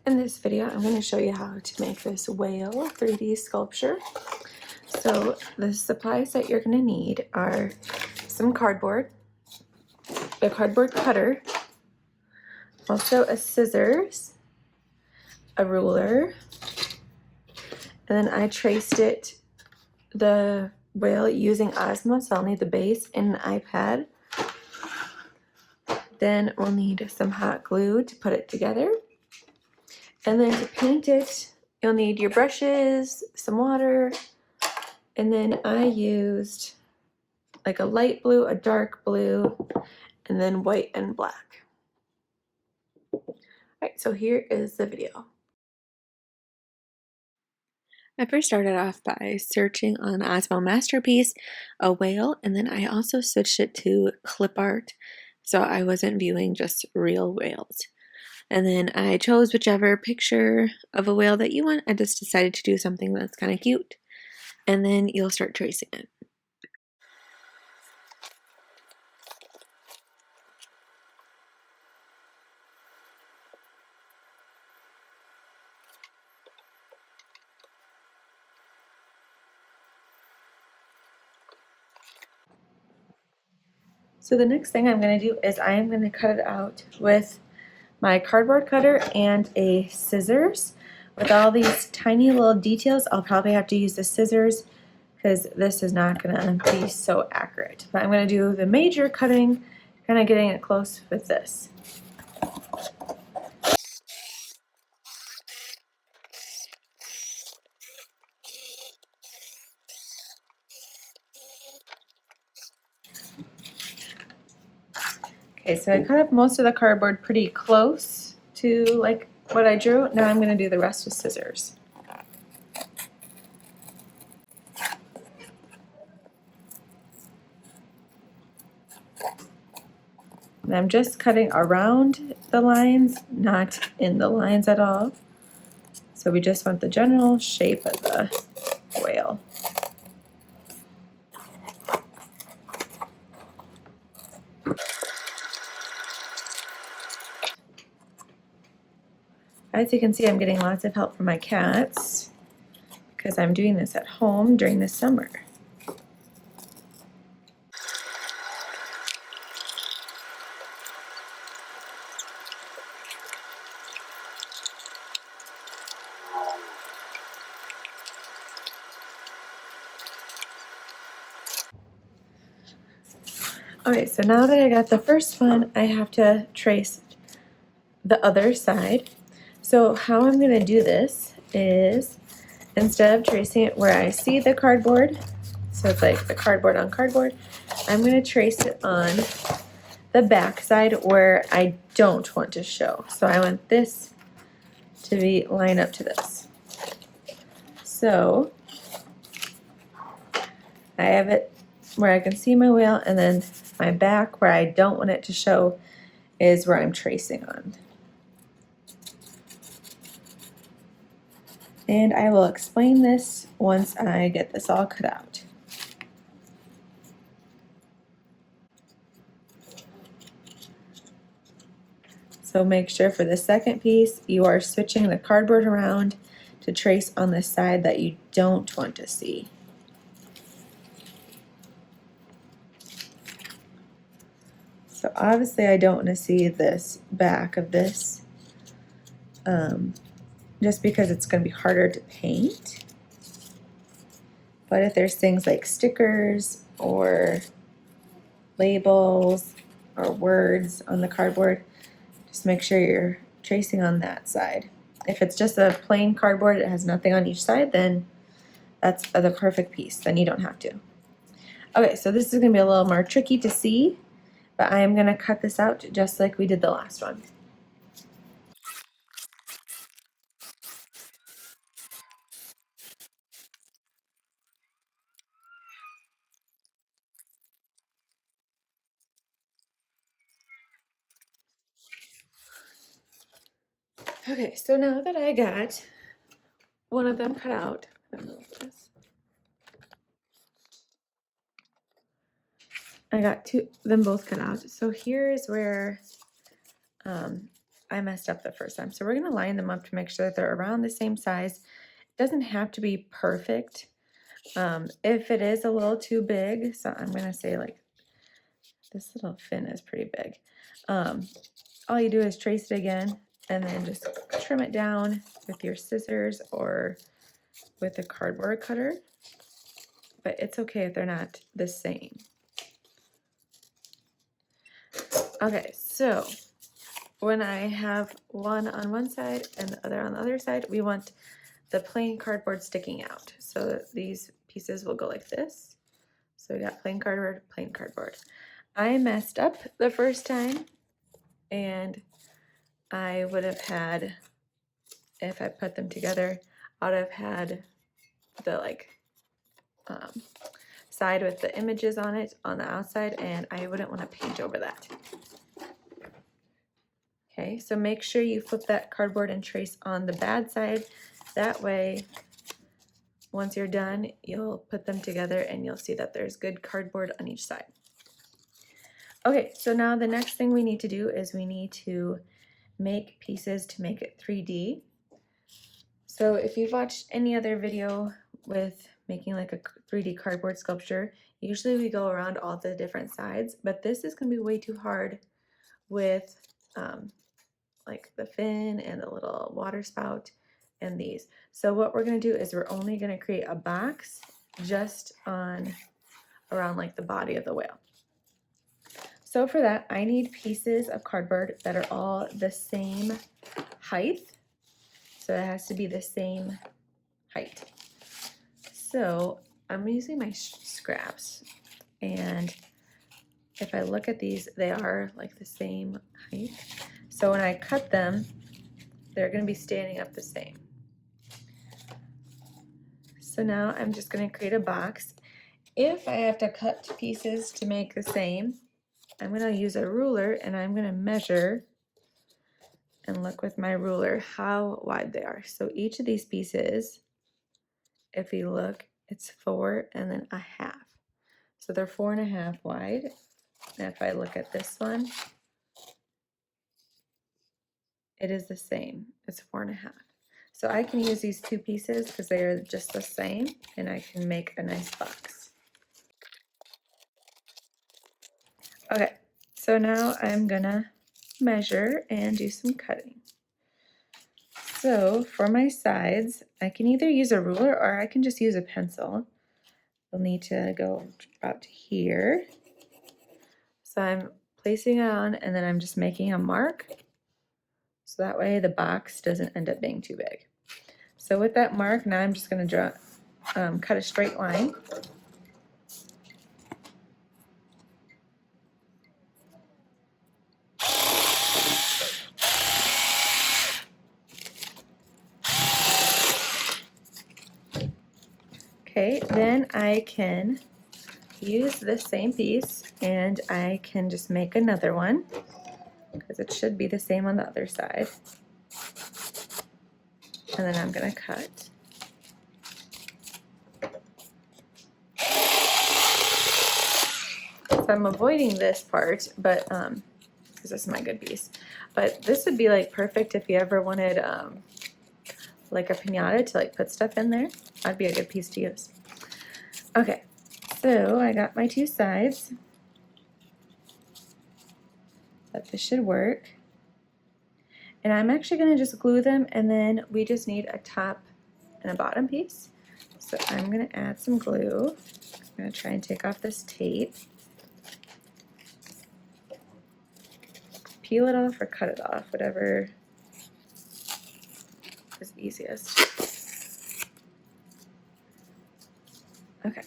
In this video, I'm going to show you how to make this whale 3D sculpture. So the supplies that you're going to need are some cardboard, a cardboard cutter, also a scissors, a ruler, and then I traced the whale using Osmo, so I'll need the base and an iPad. Then we'll need some hot glue to put it together. And then to paint it, you'll need your brushes, some water, and then I used like a light blue, a dark blue, and then white and black. All right, so here is the video. I first started off by searching on Osmo Masterpiece, a whale, and then I also switched it to clip art, so I wasn't viewing just real whales. And then I chose whichever picture of a whale that you want. I just decided to do something that's kind of cute. And then you'll start tracing it. So the next thing I'm going to do is I am going to cut it out with my cardboard cutter and a scissors. With all these tiny little details, I'll probably have to use the scissors because this is not going to be so accurate. But I'm going to do the major cutting, kind of getting it close with this. Okay, so I cut up most of the cardboard pretty close to like what I drew. Now I'm going to do the rest with scissors. And I'm just cutting around the lines, not in the lines at all. So we just want the general shape of the whale. As you can see, I'm getting lots of help from my cats because I'm doing this at home during the summer. Okay, so now that I got the first one, I have to trace the other side. So how I'm going to do this is, instead of tracing it where I see the cardboard, so it's like the cardboard on cardboard, I'm going to trace it on the back side where I don't want to show. So I want this to be line up to this. So I have it where I can see my whale, and then my back where I don't want it to show is where I'm tracing on. And I will explain this once I get this all cut out. So make sure for the second piece you are switching the cardboard around to trace on the side that you don't want to see. So obviously I don't want to see this back of this just because it's going to be harder to paint. But if there's things like stickers or labels or words on the cardboard, just make sure you're tracing on that side. If it's just a plain cardboard, it has nothing on each side, then that's the perfect piece. Then you don't have to. Okay, so this is going to be a little more tricky to see, but I am going to cut this out just like we did the last one. Okay, so now that I got one of them cut out, I got them both cut out. So here's where I messed up the first time. So we're gonna line them up to make sure that they're around the same size. It doesn't have to be perfect. If it is a little too big, so I'm gonna say like this little fin is pretty big. All you do is trace it again and then just trim it down with your scissors or with a cardboard cutter. But it's okay if they're not the same. Okay, so when I have one on one side and the other on the other side, we want the plain cardboard sticking out. So these pieces will go like this. So we got plain cardboard, plain cardboard. I messed up the first time and I would have had, if I put them together, I would have had the like side with the images on it on the outside, and I wouldn't want to paint over that. Okay, so make sure you flip that cardboard and trace on the bad side. That way, once you're done, you'll put them together and you'll see that there's good cardboard on each side. Okay, so now the next thing we need to do is we need to make pieces to make it 3D. So if you've watched any other video with making like a 3D cardboard sculpture, usually we go around all the different sides, but this is gonna be way too hard with like the fin and the little water spout and these. So what we're gonna do is we're only gonna create a box just on around like the body of the whale. So for that, I need pieces of cardboard that are all the same height. So it has to be the same height. So I'm using my scraps, and if I look at these, they are like the same height. So when I cut them, they're gonna be standing up the same. So now I'm just gonna create a box. If I have to cut pieces to make the same, I'm gonna use a ruler and I'm gonna measure and look with my ruler how wide they are. So each of these pieces, if you look, it's 4 and then a half. So they're 4.5 wide. And if I look at this one, it is the same. It's 4.5. So I can use these two pieces because they are just the same, and I can make a nice box. Okay, so now I'm gonna measure and do some cutting. So for my sides, I can either use a ruler or I can just use a pencil. You'll need to go about here. So I'm placing it on and then I'm just making a mark. So that way the box doesn't end up being too big. So with that mark, now I'm just gonna draw, cut a straight line. Okay, then I can use this same piece and I can just make another one because it should be the same on the other side. And then I'm gonna cut. So I'm avoiding this part, but because this is my good piece. But this would be like perfect if you ever wanted like a piñata to like put stuff in there. That'd be a good piece to use. Okay, so I got my two sides. But this should work. And I'm actually gonna just glue them, and then we just need a top and a bottom piece. So I'm gonna add some glue. I'm gonna try and take off this tape. Peel it off or cut it off, whatever is easiest. Okay.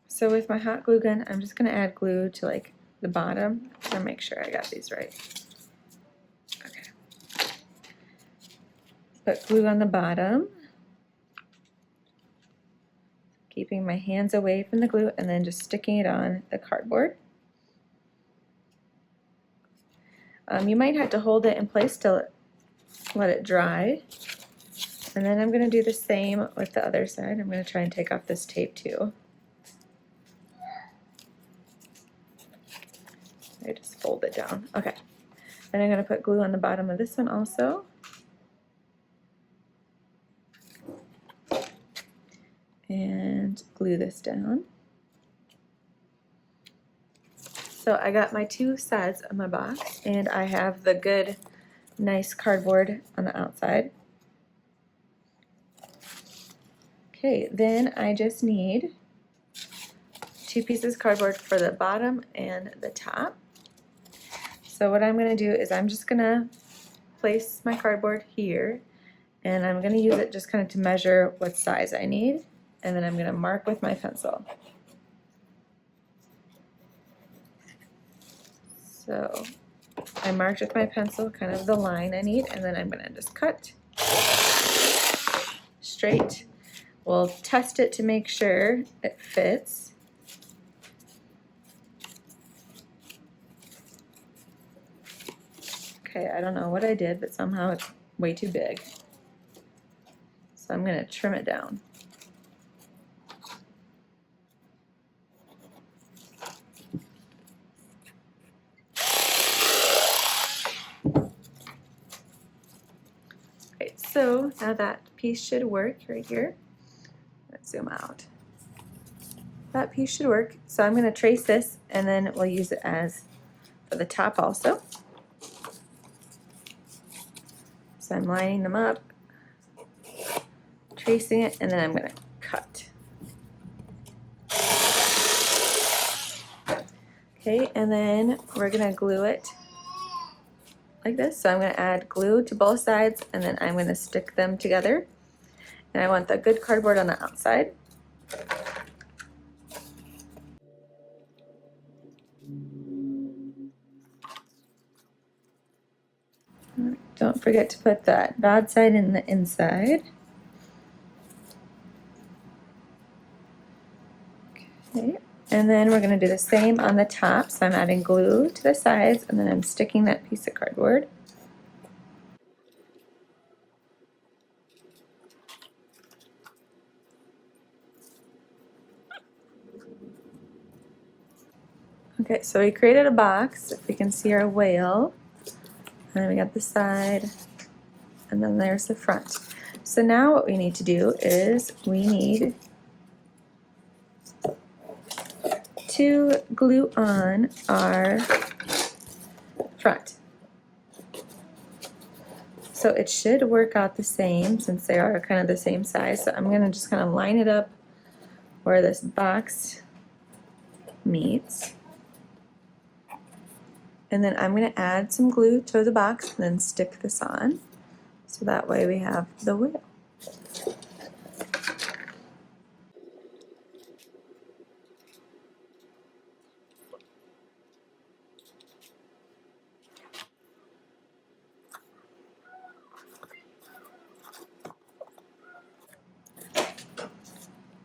So with my hot glue gun, I'm just gonna add glue to like the bottom to make sure I got these right. Okay. Put glue on the bottom. Keeping my hands away from the glue and then just sticking it on the cardboard. You might have to hold it in place to let it dry. And then I'm gonna do the same with the other side. I'm gonna try and take off this tape too. I just fold it down. Okay. And I'm going to put glue on the bottom of this one also. And glue this down. So I got my two sides of my box, and I have the good, nice cardboard on the outside. Okay, then I just need 2 pieces of cardboard for the bottom and the top. So what I'm going to do is I'm just going to place my cardboard here, and I'm going to use it just kind of to measure what size I need, and then I'm going to mark with my pencil. So I marked with my pencil kind of the line I need, and then I'm going to just cut straight. We'll test it to make sure it fits. Okay, I don't know what I did, but somehow it's way too big. So I'm going to trim it down. Okay, so now that piece should work right here. Let's zoom out. That piece should work. So I'm going to trace this, and then we'll use it as for the top also. So I'm lining them up, tracing it, and then I'm going to cut. Okay, and then we're going to glue it like this. So I'm going to add glue to both sides, and then I'm going to stick them together. And I want the good cardboard on the outside. Don't forget to put that bad side in the inside. Okay, and then we're going to do the same on the top. So I'm adding glue to the sides, and then I'm sticking that piece of cardboard. Okay, so we created a box. If we can see our whale, and then we got the side, and then there's the front. So now what we need to do is we need to glue on our front. So it should work out the same since they are kind of the same size. So I'm going to just kind of line it up where this box meets. And then I'm going to add some glue to the box and then stick this on. So that way we have the wheel.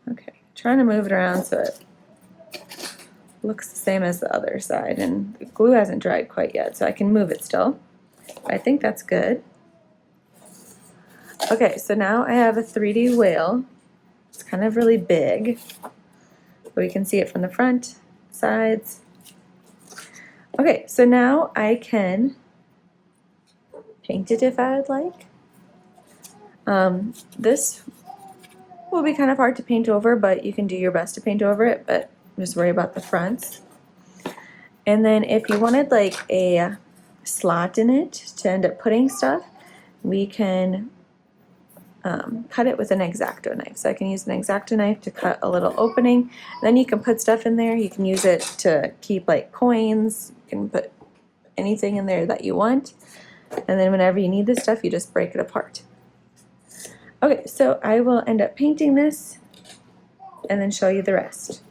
Okay, trying to move it around so it looks the same as the other side, and the glue hasn't dried quite yet, so I can move it still. I think that's good. Okay, so now I have a 3D whale. It's kind of really big, but we can see it from the front, sides. Okay, so now I can paint it if I would like. This will be kind of hard to paint over, but you can do your best to paint over it, but just worry about the fronts. And then if you wanted like a slot in it to end up putting stuff, we can cut it with an X-Acto knife. So I can use an X-Acto knife to cut a little opening. Then you can put stuff in there. You can use it to keep like coins. You can put anything in there that you want. And then whenever you need this stuff, you just break it apart. Okay, so I will end up painting this and then show you the rest.